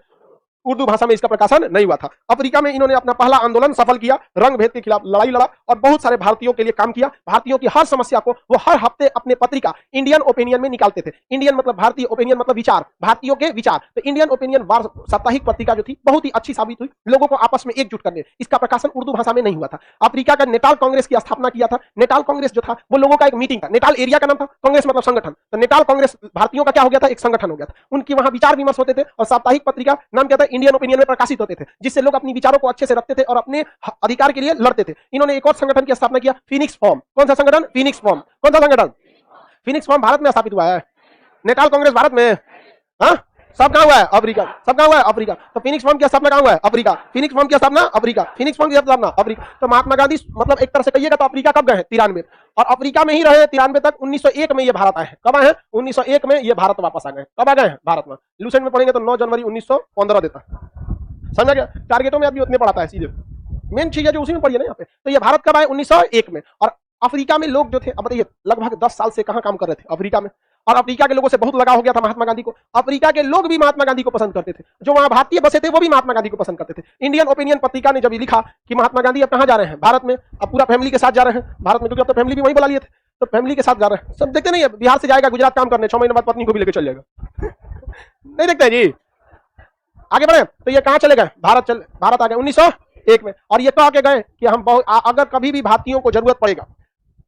उर्दू भाषा में इसका प्रकाशन नहीं हुआ था। अफ्रीका में इन्होंने अपना पहला आंदोलन सफल किया, रंग भेद के खिलाफ लड़ाई लड़ा और बहुत सारे भारतीयों के लिए काम किया। भारतीयों की हर समस्या को वो हर हफ्ते अपने पत्रिका इंडियन ओपिनियन में निकालते थे। इंडियन मतलब भारतीय, ओपिनियन मतलब विचार, भारतीयों के विचार। तो इंडियन ओपिनियन साप्ताहिक पत्रिका जो थी बहुत ही अच्छी साबित हुई, लोगों को आपस में एकजुट करने। इसका प्रकाशन उर्दू भाषा में नहीं हुआ था। अफ्रीका का नेटाल कांग्रेस की स्थापना किया था। नेटाल कांग्रेस जो था वो लोगों का एक मीटिंग था। नेटाल एरिया का नाम था, कांग्रेस मतलब संगठन। तो नेटाल कांग्रेस भारतीयों का क्या हो गया था? एक संगठन हो गया था। उनकी वहां विचार विमर्श होते थे और साप्ताहिक पत्रिका नाम क्या था? इंडियन ओपिनियन में प्रकाशित होते थे, जिससे लोग अपने विचारों को अच्छे से रखते थे और अपने अधिकार के लिए लड़ते थे। इन्होंने एक और संगठन की स्थापना किया, फीनिक्स फॉर्म। कौन सा संगठन? Phoenix form. कौन सा संगठन? फीनिक्स फॉर्म भारत में स्थापित हुआ है। नेटाल कांग्रेस भारत में, हाँ, सब कहां हुआ है? अफ्रीका। सब कहां हुआ है? अफ्रीका। तो फीनिक्स फॉर्म की स्थापना कहां हुआ है? अफ्रीका। फीनिक्स फॉर्म की स्थापना अफ्रीका। फीनिक्स फॉर्म की स्थापना अफ्रीका। तो महात्मा गांधी मतलब एक तरह से कहिएगा तो अफ्रीका कब गए? 93। और अफ्रीका में ही रहे 93 तक। 1901 में ये भारत आए हैं। कब आए हैं? 1901 में ये भारत वापस आ गए। कब आ गए हैं भारत में? लूसेंट में पढ़ेंगे तो 9 जनवरी 1915 देता। समझा गया? टारगेटों में आदमी उतने पढ़ाता है सीधे, मेन चीज है जो उसी में पढ़ी है ना यहाँ पे। तो ये भारत कब आए? 1901 में। और अफ्रीका में लोग जो थे, अब बताइए लगभग 10 साल से कहां काम कर रहे थे? अफ्रीका में। और अफ्रीका के लोगों से बहुत लगाव हो गया था महात्मा गांधी को। अफ्रीका के लोग भी महात्मा गांधी को पसंद करते थे, जो वहां भारतीय बसे थे वो भी महात्मा गांधी को पसंद करते थे। इंडियन ओपिनियन पत्रिका ने जब लिखा कि महात्मा गांधी अब कहां जा रहे हैं? भारत में। अब पूरा फैमिली के साथ जा रहे हैं भारत में, क्योंकि अब तो फैमिली भी वहीं बुला लिए थे, तो फैमिली के साथ जा रहे हैं। सब देखते नहीं है, बिहार से जाएगा गुजरात काम करने, 6 महीने बाद पत्नी को भी लेकर चल जाएगा। नहीं देखते जी। आगे बढ़े तो ये कहां चले गए? भारत आ गए 1901 में। और ये कह के गए कि हम अगर कभी भी भारतीयों को जरूरत पड़ेगा,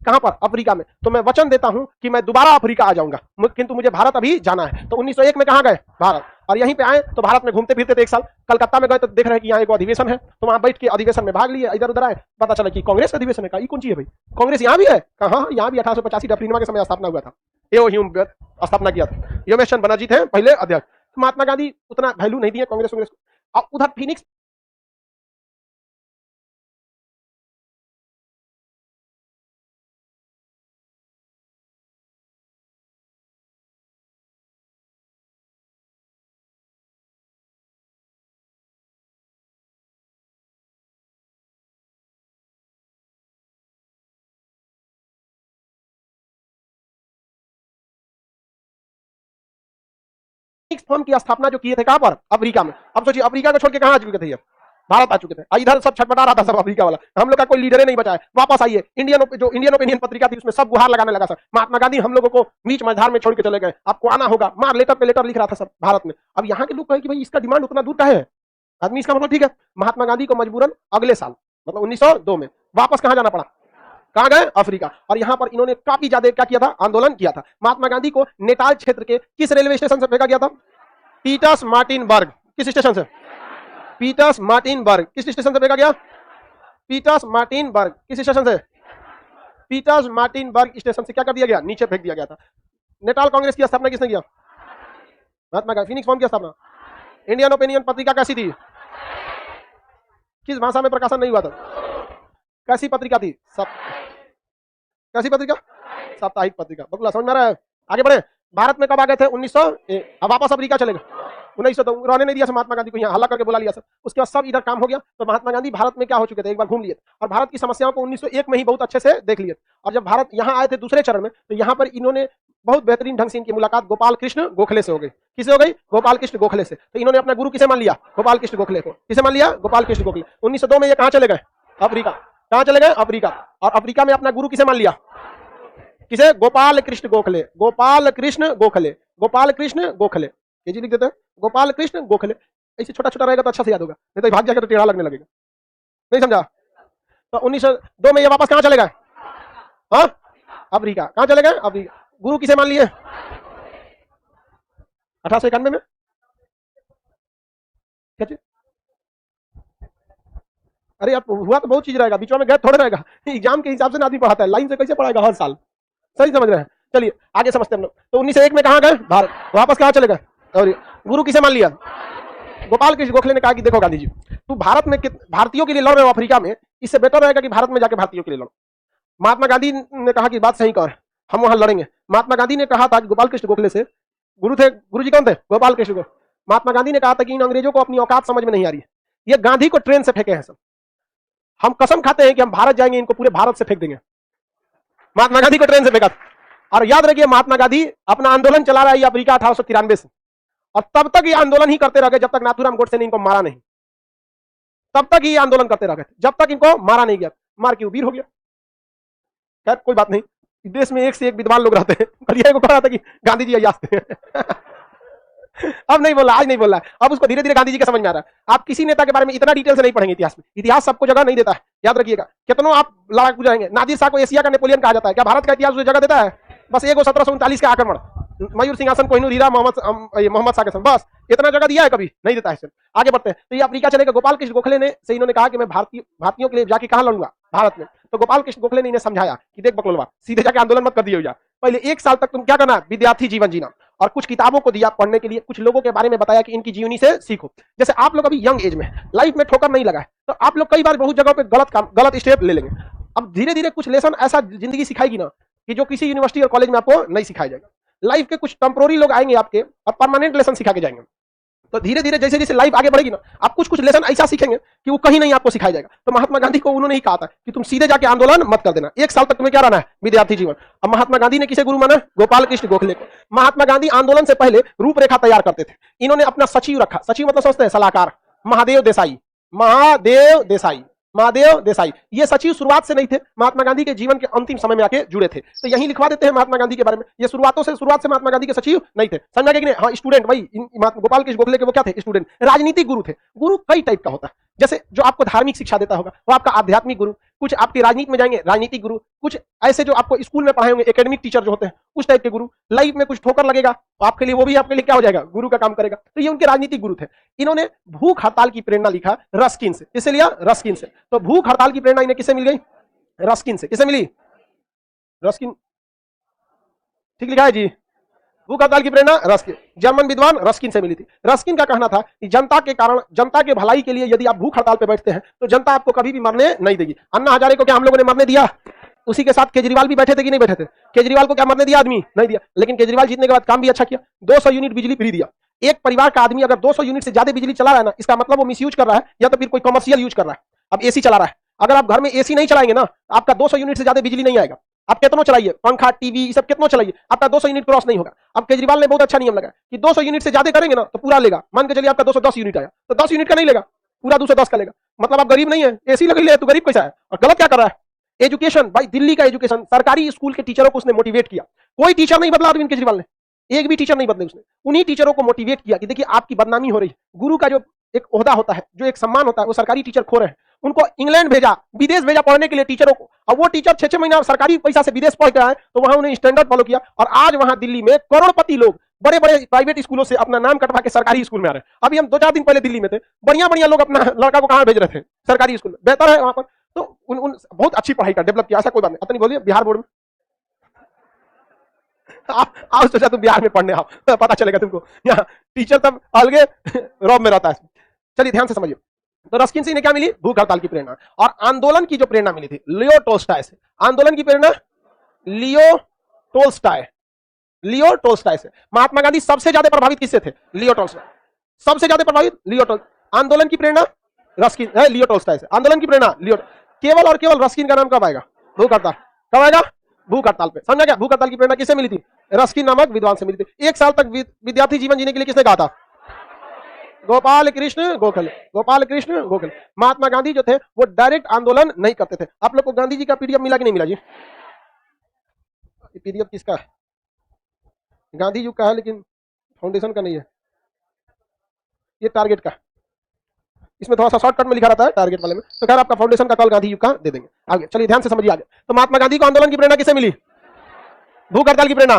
कहां पर? अफ्रीका में, तो मैं वचन देता हूं कि मैं दोबारा अफ्रीका आ जाऊंगा, किंतु मुझे भारत अभी जाना है। तो 1901 में कहां गए? भारत। और यहीं पे आए तो भारत में घूमते फिरते थे 1 साल। कलकत्ता में गए तो देख रहे हैं कि यहाँ एक अधिवेशन है, तो वहां बैठ के अधिवेशन में भाग लिए। इधर उधर आए, पता चला कि कांग्रेस का अधिवेशन है। कौन सी है भाई? कांग्रेस यहाँ भी है? कहा यहाँ भी 1885 डफरीनवा के समय स्थापना हुआ था। स्थापना किया था, योमेश चंद्र बनर्जी थे पहले अध्यक्ष। महात्मा गांधी उतना वैल्यू नहीं दिए कांग्रेस को। और उधर फिनिक्स फर्म की स्थापना जो किए थे कहां पर? अफ्रीका में। अब सोचिए अफ्रीका को छोड़ के कहां आ चुके थे ये? भारत आ चुके थे। इधर सब छटपटा रहा था, सब अफ्रीका वाला, हम लोग का कोई लीडर नहीं बचा है, वापस आइए। इंडियन ओपिनियन पत्रिका थी, उसमें सब गुहार लगाने लगा सर, महात्मा गांधी हम लोगों को बीच मझधार में छोड़ के चले गए, आपको आना होगा। मार लेटर पे लेटर लिख रहा था सब भारत में। अब यहाँ के लोग कहे कि भाई इसका डिमांड उतना दूर का है आदमी, इसका मतलब ठीक है। महात्मा गांधी को मजबूरन अगले साल मतलब 1902 में वापस कहां जाना पड़ा? कहां गए? अफ्रीका। और यहां पर इन्होंने काफी ज्यादा क्या किया था? आंदोलन किया था। महात्मा गांधी को नेटाल क्षेत्र के किस रेलवे स्टेशन से फेंका गया था? पीटर्स मार्टिनबर्ग। किस स्टेशन से? पीटर्स मार्टिनबर्ग। किस स्टेशन से फेंका गया? पीटर्स मार्टिनबर्ग। किस स्टेशन से? पीटर्स मार्टिनबर्ग स्टेशन से क्या कर दिया गया? नीचे फेंक दिया गया था। नेटाल कांग्रेस की स्थापना किसने किया? महात्मा गांधी। फिनिक्स फॉर्म की स्थापना? इंडियन ओपिनियन पत्रिका कैसी थी? किस भाषा में प्रकाशन नहीं हुआ था? कैसी पत्रिका थी? कैसी पत्रिका? साप्ताहिक पत्रिका। बकुला समझ में आ रहा है? आगे बढ़े। भारत में कब आ गए थे? 1901। अब वापस अफ्रीका चले गए 1902। रहने नहीं दिया महात्मा गांधी को, यहाँ हल्ला करके बुला लिया सर। उसके बाद सब इधर काम हो गया। तो महात्मा गांधी भारत में क्या हो चुके थे? एक बार घूम लिए और भारत की समस्याओं को 1901 में ही बहुत अच्छे से देख लिए। और जब भारत यहाँ आए थे दूसरे चरण में, तो यहाँ पर इन्होंने बहुत बेहतरीन ढंग से इनकी मुलाकात गोपाल कृष्ण गोखले से हो गई। किसे हो गई? गोपाल कृष्ण गोखले से। तो इन्होंने अपना गुरु किसे मान लिया? गोपाल कृष्ण गोखले को। किसे मान लिया? गोपाल कृष्ण गोखले। 1902 में ये कहाँ चले गए? अफ्रीका। कहाँ चले गए? अफ्रीका। और अफ्रीका में अपना गुरु किसे मान लिया? किसे? गोपाल कृष्ण गोखले। गोपाल कृष्ण गोखले। गोपाल कृष्ण गोखले, ये जी लिख देते हैं, गोपाल कृष्ण गोखले। ऐसे छोटा छोटा रहेगा तो अच्छा से याद होगा, नहीं तो भाग जाएगा तो टेढ़ा लगने लगेगा। नहीं समझा? तो 1902 में ये वापस कहां चले गए? हाँ, अफ्रीका। कहां चले गए? अफ्रीका। गुरु किसे मान लिए? 1891 में। क्या चीज? अरे यार हुआ तो बहुत चीज रहेगा, बीच में गैप थोड़ा रहेगा। एग्जाम के हिसाब से ना आदमी पढ़ाता है, लाइन से कैसे पढ़ाएगा हर साल? सही समझ रहे हैं? चलिए आगे समझते हैं हम लोग। तो 1901 में कहां गए? भारत। वापस कहां चले गए? और गुरु किसे मान लिया? गोपाल कृष्ण गोखले ने कहा कि देखो गांधी जी, तू भारत में भारतीयों के लिए लड़ रहे हो अफ्रीका में, इससे बेटर रहेगा कि भारत में जाके भारतीयों के लिए लड़ो। महात्मा गांधी ने कहा कि बात सही कर, हम वहां लड़ेंगे। महात्मा गांधी ने कहा था कि गोपाल कृष्ण गोखले से, गुरु थे, गुरु जी कौन थे? गोपाल कृष्ण गोखले। महात्मा गांधी ने कहा था कि इन अंग्रेजों को अपनी औकात समझ में नहीं आ रही है, ये गांधी को ट्रेन से फेंके हैं सब, हम कसम खाते हैं कि हम भारत जाएंगे, इनको पूरे भारत से फेंक देंगे। महात्मा गांधी को ट्रेन से फेंका। और याद रखिए महात्मा गांधी अपना आंदोलन चला रहा है अफ्रीका 1893 से, और तब तक ये आंदोलन ही करते रह गए जब तक नाथूराम गोडसे ने इनको मारा नहीं। तब तक ये आंदोलन करते रह गए जब तक इनको मारा नहीं गया। मार के वीर हो गया। खैर कोई बात नहीं, देश में एक से एक विद्वान लोग रहते हैं। कल यही को कहा था कि गांधी जी अयास थे। अब नहीं बोला, आज नहीं बोला, अब उसको धीरे धीरे गांधी जी का समझ में आ रहा है। आप किसी नेता के बारे में इतना डिटेल से नहीं पढ़ेंगे इतिहास में, इतिहास सबको जगह नहीं देता है, याद रखिएगा। कितनों आप लड़ाकू जाएंगे, नादिर शाह को एशिया का नेपोलियन कहा जाता है, क्या भारत का इतिहास उसे जगह देता है? बस एगो 1739 का आक्रमण, मयूर सिंहासन, कोहिनूर हीरा, मोहम्मद शाह के संग, बस इतना जगह दिया है, कभी नहीं देता है सर। आगे बढ़ते हैं। तो ये अफ्रीका चलेगा। गोपाल कृष्ण गोखले ने से इन्होंने कहा कि मैं भारतीयों के लिए जाके कहां लड़ूंगा? भारत में। तो गोपाल कृष्ण गोखले ने इन्हें समझाया कि देख बकलोलवा, सीधे जाके आंदोलन मत कर दिए जा, पहले 1 साल तक तुम क्या करना? विद्यार्थी जीवन जीना। और कुछ किताबों को दिया पढ़ने के लिए, कुछ लोगों के बारे में बताया कि इनकी जीवनी से सीखो। जैसे आप लोग अभी यंग एज में, लाइफ में ठोकर नहीं लगा है, तो आप लोग कई बार बहुत जगह पे गलत स्टेप ले लेंगे। अब धीरे धीरे कुछ लेसन ऐसा जिंदगी सिखाएगी ना कि जो किसी यूनिवर्सिटी और कॉलेज में आपको नहीं सिखाया जाएगा। लाइफ के कुछ टेम्पोररी लोग आएंगे आपके और परमानेंट लेसन सिखा के जाएंगे। तो धीरे धीरे जैसे जैसे लाइफ आगे बढ़ेगी ना, आप कुछ कुछ लेसन ऐसा सीखेंगे कि वो कहीं नहीं आपको सिखाया जाएगा। तो महात्मा गांधी को उन्होंने ही कहा था कि तुम सीधे जाके आंदोलन मत कर देना, 1 साल तक तुम्हें क्या रहना है, विद्यार्थी जीवन। अब महात्मा गांधी ने किसे गुरु माना, गोपाल कृष्ण गोखले को। महात्मा गांधी आंदोलन से पहले रूपरेखा तैयार करते थे। इन्होंने अपना सचिव रखा, सचिव मतलब समझते हैं सलाहकार, महादेव देसाई। महादेव देसाई, महादेव देसाई ये सचिव शुरुआत से नहीं थे, महात्मा गांधी के जीवन के अंतिम समय में आके जुड़े थे। तो यही लिखवा देते हैं महात्मा गांधी के बारे में, ये शुरुआत से महात्मा गांधी के सचिव नहीं थे। समझा कि नहीं? हाँ, स्टूडेंट भाई, गोपाल कृष्ण गोखले के वो क्या थे, स्टूडेंट, राजनीतिक गुरु थे। गुरु कई टाइप का होता है, जैसे जो आपको धार्मिक शिक्षा देता होगा वो आपका आध्यात्मिक गुरु, कुछ आपके राजनीति में जाएंगे राजनीतिक गुरु, कुछ ऐसे जो आपको स्कूल में पढ़ाए होंगे एकेडमिक टीचर जो होते हैं उस टाइप के गुरु। लाइफ में कुछ ठोकर लगेगा तो आपके लिए वो भी आपके लिए क्या हो जाएगा, गुरु का काम करेगा। तो ये उनके राजनीतिक गुरु थे। इन्होंने भूख हड़ताल की प्रेरणा लिखा रस्किन से। किससे लिया, रस्किन से। तो भूख हड़ताल की प्रेरणा इन्हें किससे मिल गई, रस्किन से। किससे मिली, रस्किन, ठीक लिखा है जी। भूख हड़ताल की प्रेरणा रस्किन, जर्मन विद्वान रस्किन से मिली थी। रस्किन का कहना था कि जनता के कारण, जनता के भलाई के लिए यदि आप भूख हड़ताल पे बैठते हैं तो जनता आपको कभी भी मरने नहीं देगी। अन्ना हजारे को क्या हम लोगों ने मरने दिया, उसी के साथ केजरीवाल भी बैठे थे कि नहीं बैठे थे, केजरीवाल को क्या मरने दिया, आदमी नहीं दिया। लेकिन केजरीवाल जीतने के बाद काम भी अच्छा किया, 200 यूनिट बिजली फ्री दिया। एक परिवार का आदमी अगर 200 यूनिट से ज्यादा बिजली चला रहा है ना, इसका मतलब वो मिसयूज कर रहा है या तो फिर कोई कमर्शियल यूज कर रहा है। अब एसी चला रहा है, अगर आप घर में एसी नहीं चलाएंगे ना, आपका 200 यूनिट से ज्यादा बिजली नहीं आएगा। आप कितना चलाइए, पंखा टीवी सब कितना चलाइए, आपका 200 यूनिट क्रॉस नहीं होगा। अब केजरीवाल ने बहुत अच्छा नियम लगाया कि 200 यूनिट से ज्यादा करेंगे ना तो पूरा लेगा। मान के चलिए आपका 210 यूनिट आया तो 10 यूनिट का नहीं लेगा, पूरा 210 का लेगा। मतलब आप गरीब नहीं है, एसी लगा ले तो गरीब कैसा है। और गलत क्या कर रहा है, एजुकेशन भाई, दिल्ली का एजुकेशन, सरकारी स्कूल के टीचरों को उसने मोटिवेट किया। कोई टीचर नहीं बदला अरविंद केजरीवाल ने, एक भी टीचर नहीं बदले उसने। उन्हीं टीचरों को मोटिवेट किया कि देखिए आपकी बदनामी हो रही है। गुरु का जो एक ओहदा होता है, जो एक सम्मान होता है, वो सरकारी टीचर खो रहे हैं। उनको इंग्लैंड भेजा, विदेश भेजा पढ़ने के लिए टीचरों को। अब वो टीचर 6-6 महीना सरकारी पैसा से विदेश पढ़ के आए तो वहां उन्हें स्टैंडर्ड फॉलो किया। और आज वहां दिल्ली में करोड़पति लोग बड़े बड़े प्राइवेट स्कूलों से अपना नाम कटवा के सरकारी स्कूल में आ रहे हैं। अभी हम 2-4 दिन पहले दिल्ली में थे, बढ़िया बढ़िया लोग अपना लड़का को कहां भेज रहे थे, सरकारी स्कूल में। बेहतर है वहां पर, तो उन बहुत अच्छी पढ़ाई का डेवलप किया, ऐसा कोई बात नहीं। अपनी बोलिए बिहार बोर्ड में आप आओ, सोचा तुम बिहार में पढ़ने आओ, पता चलेगा तुमको यहाँ टीचर तब अलगे रॉब में रहता है। चलिए ध्यान से समझिए। तो रस्किन से इन्हें क्या मिली, भूख हड़ताल की प्रेरणा। और आंदोलन की जो प्रेरणा मिली थी लियो टोल्स्टॉय से। आंदोलन की प्रेरणा लियो टोल्स्टॉय, लियो टोल्स्टॉय से। महात्मा गांधी सबसे ज्यादा प्रभावित किससे थे, लियो टोल्स्टॉय। सबसे ज्यादा प्रभावित लियो टोल्स्टॉय। आंदोलन की प्रेरणा रस्किन है, लियो टोल्स्टॉय से। आंदोलन की प्रेरणा लियो, केवल और केवल रस्किन का नाम कब आएगा, भूख हड़ताल। कब आएगा, भूख हड़ताल पे। समझा क्या, भूख हड़ताल की प्रेरणा किससे मिली थी, रस्किन नामक विद्वान से मिली थी। 1 साल तक विद्यार्थी जीवन जीने के लिए किसने कहा था, गोपाल कृष्ण गोखले। गोपाल कृष्ण गोखले। महात्मा गांधी जो थे वो डायरेक्ट आंदोलन नहीं करते थे। आप लोग को गांधी जी का पीडीएफ मिला कि नहीं मिला जी, पीडीएफ किसका है, गांधी युग का है लेकिन फाउंडेशन का नहीं है, ये टारगेट का। इसमें थोड़ा सा शॉर्टकट में लिखा रहता है टारगेट वाले में। तो खैर आपका फाउंडेशन का कल गांधी युग का दे देंगे। आगे चलिए ध्यान से समझिए आगे। तो महात्मा गांधी को आंदोलन की प्रेरणा किससे मिली, भूख हड़ताल की प्रेरणा।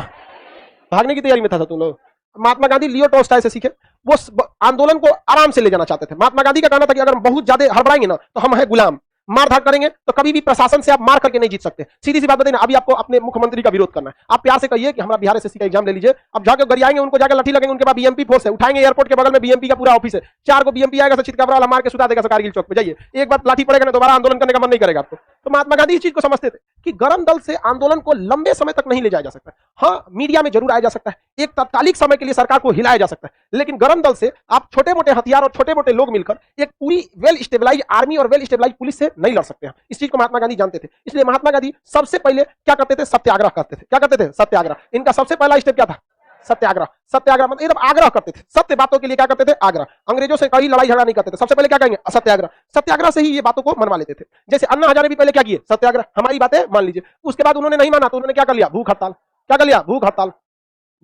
भागने की तैयारी में था तुम लोग। महात्मा गांधी लियो टोल्स्टॉय से सीखे। वो आंदोलन को आराम से ले जाना चाहते थे। महात्मा गांधी का कहना था कि अगर हम बहुत ज्यादा हड़बड़ाएंगे ना तो हम हैं गुलाम, मार धाड़ करेंगे तो कभी भी प्रशासन से आप मार करके नहीं जीत सकते। सीधी सी बात बताइए ना, अभी आपको अपने मुख्यमंत्री का विरोध करना है, आप प्यार से कहिए कि हमारा बिहार एसएससी का एग्जाम ले लीजिए। अब जाके गरियाएंगे, उनको जाकर लठी लगेंगे, उनके बाद बीएमपी फोर्स है, उठाएंगे एयरपोर्ट के बगल में बीएमपी का पूरा ऑफिस है, 4 को बीएमपी आएगा, सचित काबरा वाला मार के सुता देगा कारगिल चौक पे। जाइए, एक बार लाठी पड़ेगा ना दोबारा आंदोलन करने का मन नहीं करेगा आपको। तो महात्मा गांधी इस चीज को समझते थे कि गरम दल से आंदोलन को लंबे समय तक नहीं ले जाया जा सकता। हाँ, मीडिया में जरूर आया जा सकता है, एक तात्कालिक समय के लिए सरकार को हिलाया जा सकता है, लेकिन गरम दल से आप छोटे मोटे हथियार और छोटे मोटे लोग मिलकर एक पूरी वेल स्टेबलाइज आर्मी और वेल स्टेबलाइज पुलिस से नहीं लड़ सकते हैं। इस चीज को महात्मा गांधी जानते थे। इसलिए महात्मा गांधी सबसे पहले क्या करते थे, सत्याग्रह करते थे। क्या करते थे, सत्याग्रह। इनका सबसे पहला स्टेप क्या था, सत्याग्रह। सत्याग्रह मतलब एकदम आग्रह करते थे, सत्य बातों के लिए क्या करते थे, आग्रह। अंग्रेजों से कहीं लड़ाई झगड़ा नहीं करते थे, सबसे पहले क्या कहेंगे, सत्याग्रह। सत्याग्रह से ही ये बातों को मनवा लेते थे। जैसे अन्ना हजारे भी पहले क्या किए, सत्याग्रह, हमारी बातें मान लीजिए। उसके बाद उन्होंने नहीं माना तो उन्होंने क्या कर लिया, भूख हड़ताल। क्या कर लिया, भूख हड़ताल।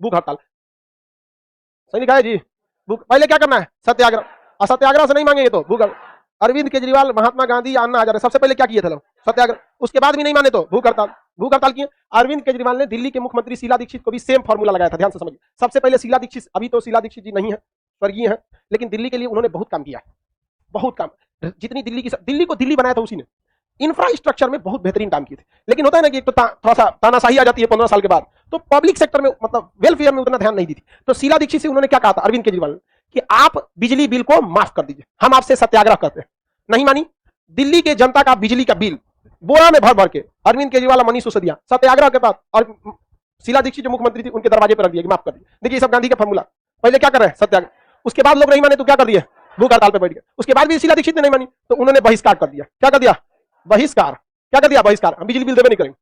भूख हड़ताल सही लिखा है जी। पहले क्या करना है, सत्याग्रह। और सत्याग्रह से नहीं मांगेंगे तो भूख। अरविंद केजरीवाल, महात्मा गांधी, अन्ना हजारे सबसे पहले क्या किए थे लोग, सत्याग्रह। उसके बाद भी नहीं माने तो भूख हड़ताल। भूख हड़ताल किए। अरविंद केजरीवाल ने दिल्ली के मुख्यमंत्री शीला दीक्षित को भी सेम फॉर्मूला लगाया था। ध्यान से समझिए। सबसे पहले शीला दीक्षित, अभी तो शीला दीक्षित जी नहीं है, स्वर्गीय है, लेकिन दिल्ली के लिए उन्होंने बहुत काम किया, बहुत काम। जितनी दिल्ली को दिल्ली बनाया था उसी ने। इंफ्रास्ट्रक्चर में बहुत बेहतरीन काम किए थे। लेकिन होता है ना कि एक तो थोड़ा सा तानाशाही आ जाती है 15 साल के बाद, तो पब्लिक सेक्टर में मतलब वेलफेयर में उतना ध्यान नहीं दी थी। तो शीला दीक्षित से उन्होंने क्या कहा था अरविंद केजरीवाल ने कि आप बिजली बिल को माफ कर दीजिए, हम आपसे सत्याग्रह करते हैं। नहीं मानी। दिल्ली के जनता का बिजली का बिल बोरा में भर भर के अरविंद केजरीवाल, मनीष सिसोदिया सत्याग्रह के बाद, और शीला दीक्षित जो मुख्यमंत्री थी उनके दरवाजे पर रख दिया कि माफ कर दिए। देखिए सब गांधी का फॉर्मूला। पहले क्या कर रहे हैं, सत्याग्रह। उसके बाद लोग नहीं माने तो क्या कर दिए, भूख हड़ताल पे बैठ गए। उसके बाद भी शीला दीक्षित ने नहीं मानी तो उन्होंने बहिष्कार कर दिया। क्या कर दिया, बहिष्कार। क्या कर दिया, बहिष्कार। हम बिजली बिल देवे नहीं करेंगे।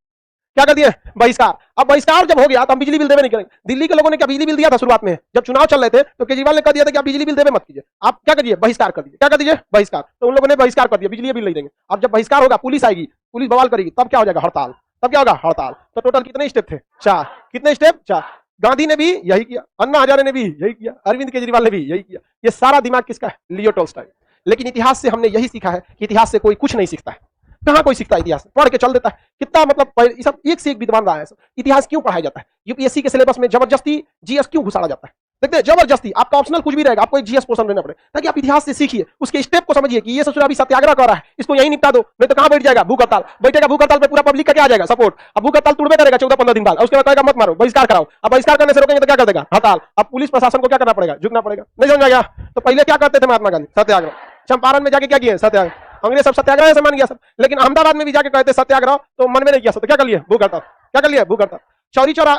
क्या कर दिए, बहिष्कार। अब बहिष्कार जब हो गया तो हम बिजली बिल देवे नहीं करेंगे। दिल्ली के लोगों ने क्या बिजली बिल दिया था शुरुआत में, जब चुनाव चल रहे थे तो केजरीवाल ने कह दिया था कि आप बिजली बिल देवे मत कीजिए, आप क्या करिए, बहिष्कार कर दीजिए। क्या कर दीजिए, बहिष्कार। तो उन लोगों ने बहिष्कार कर दिया, बिजली बिल नहीं देंगे। अब जब बहिष्कार होगा, पुलिस आएगी, पुलिस बवाल करेगी, तब क्या हो जाएगा, हड़ताल। तब क्या होगा, हड़ताल। तो टोटल कितने स्टेप थे, 4। कितने स्टेप, 4। गांधी ने भी यही किया, अन्ना हजारे ने भी यही किया, अरविंद केजरीवाल ने भी यही किया। ये सारा दिमाग किसका है, लियो टॉल्स्टॉय। लेकिन इतिहास से हमने यही सीखा है कि इतिहास से कोई कुछ नहीं सीखता है। कहां कोई सीखता है, इतिहास पढ़ के चल देता है। कितना मतलब ये सब एक से एक विद्वान रहा है। इतिहास क्यों पढ़ाया जाता है, यूपीएससी के सिलेबस में जबरदस्ती जीएस क्यों घुसाड़ा जाता है। देखते हैं, जबरदस्ती आपका ऑप्शनल कुछ भी रहेगा, आपको एक जीएस पोर्शन लेना पड़े ताकि आप इतिहास से सीखिए, उसके स्टेप को समझिए कि ये ससुर अभी सत्याग्रह कर रहा है, इसको यही निपटा दो, नहीं तो कहां बैठ जाएगा, भूख हड़ताल बैठेगा। भूख हड़ताल पे पूरा पब्लिक का क्या आ जाएगा, सपोर्ट। अब भूख हड़ताल तोड़बे करेगा 14-15 दिन बाद, उसके बाद कहेगा मत मारो, बहिष्कार कराओ। अब बहिष्कार करने से रोकेंगे तो क्या कर देगा, हड़ताल। अब पुलिस प्रशासन को क्या करना पड़ेगा, झुकना पड़ेगा। नहीं समझ आएगा। तो पहले क्या करते थे महात्मा गांधी, सत्याग्रह। चंपारण में जाके क्या किए, सत्याग्रह। अंग्रेज सब सत्याग्रह से मान गया सब, लेकिन अहमदाबाद में भी जाके कहते सत्याग्रह, तो मन में नहीं किया सब, तो क्या कर लिए, भूख हड़ताल। क्या कर लिए, भूख हड़ताल। चौरी चौरा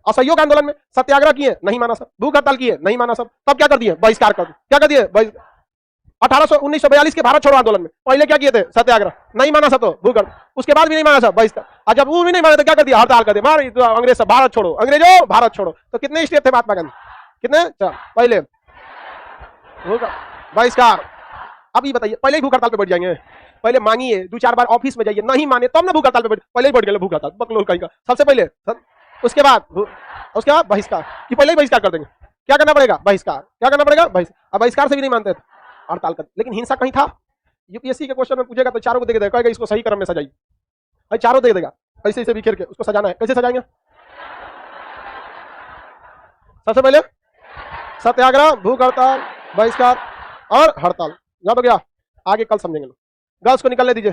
असहयोग आंदोलन में सत्याग्रह किए, नहीं माना सब। भूख हड़ताल किए, नहीं माना सब। तब क्या कर दिए, बहिष्कार कर दिए। क्या कर दिए, 1942 के भारत छोड़ो आंदोलन में पहले क्या किए थे, सत्याग्रह, नहीं माना सब, तो भूख हड़ताल। उसके बाद भी नहीं माना सब, बहिष्कार। और जब वो भी नहीं माने तो क्या कर दिया, हड़ताल कर दिया, मार तो अंग्रेज सब, भारत छोड़ो, अंग्रेजों भारत छोड़ो। तो कितने स्टेप थे महात्मा गांधी, कितने, पहले बहिष्कार। अब ये बताइए, पहले ही भूख हड़ताल पे बैठ जाएंगे, पहले मांगिए, 2-4 बार ऑफिस में जाइए, नहीं माने तब ना भूख हड़ताल पे बैठ, पहले ही बैठ गए भूख हड़ताल, बकलोल कहीं का। सबसे पहले उसके बाद बहिष्कार, कि पहले ही बहिष्कार कर देंगे। क्या करना पड़ेगा, बहिष्कार। क्या करना पड़ेगा, बहिष्कार। अब बहिष्कार से भी नहीं मानते थे, हड़ताल कर। लेकिन हिंसा कहीं था, यूपीएससी के क्वेश्चन में पूछेगा तो चारों को दे देगा, कहेगा इसको सही क्रम में सजाइए, भाई चारों दे देगा, ऐसे ऐसे बिखेर के उसको सजाना है। कैसे सजाएंगे, सबसे पहले सत्याग्रह, भूख हड़ताल, बहिष्कार और हड़ताल। याद हो गया, आगे कल समझेंगे लोग। गर्ल्स को निकलने दीजिए।